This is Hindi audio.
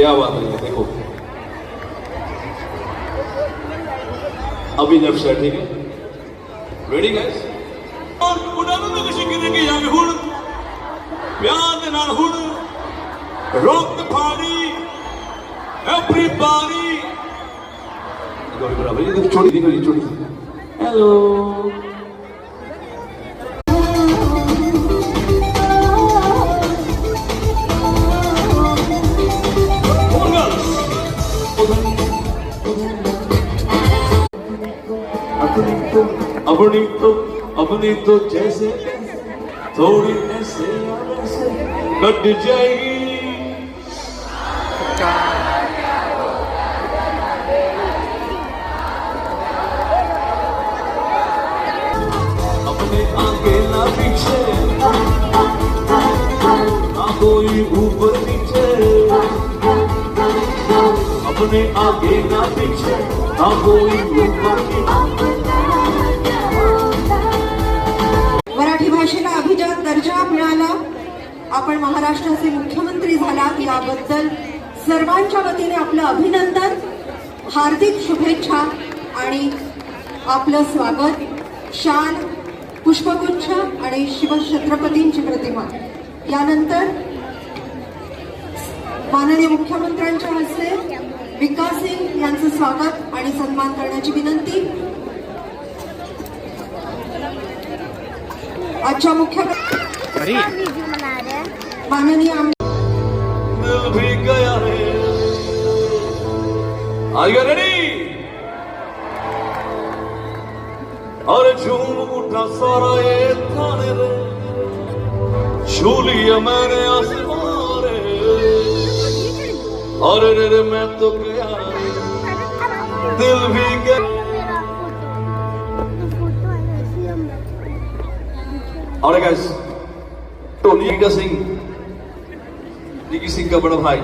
क्या बात है, देखो अभी लेफ्ट साइड, ठीक है, रेडी गाइस। और उड़ाने कशी करेंगे यार हुण प्यार दे नाल हुण रॉक द पार्टी एवरीबॉडी। गोरी बराबर ये छोटी देखो, ये छोटी हेलो अपनी तो जैसे थोड़ी ऐसे कट जाएगी। अपने आगे ना पीछे, ना कोई ऊपर नीचे, अपने आगे ना पीछे, ना कोई ऊपर नीचे। मराठी भाषेला अभिजात दर्जा मिळाला, आपण महाराष्ट्राचे मुख्यमंत्री झालात, याबद्दल सर्वांच्या वतीने आपलं अभिनंदन, हार्दिक शुभेच्छा आणि आपलं स्वागत। शाल, पुष्पगुच्छ आणि शिवछत्रपतींची प्रतिमा यानंतर माननीय मुख्यमंत्र्यांच्या हस्ते विकास सिंग यांचं स्वागत आणि सन्मान करण्याची विनंती। आजच्या मुख्य माननीय दिल भी गया है, Are you ready? और झूम उठा सारा ये थाने रे, छू लिया मैंने आसमान रे, और रे मैं तो गया दिल भी गया। और गाइस, टोनी सिंह, निकी सिंह का बड़ा भाई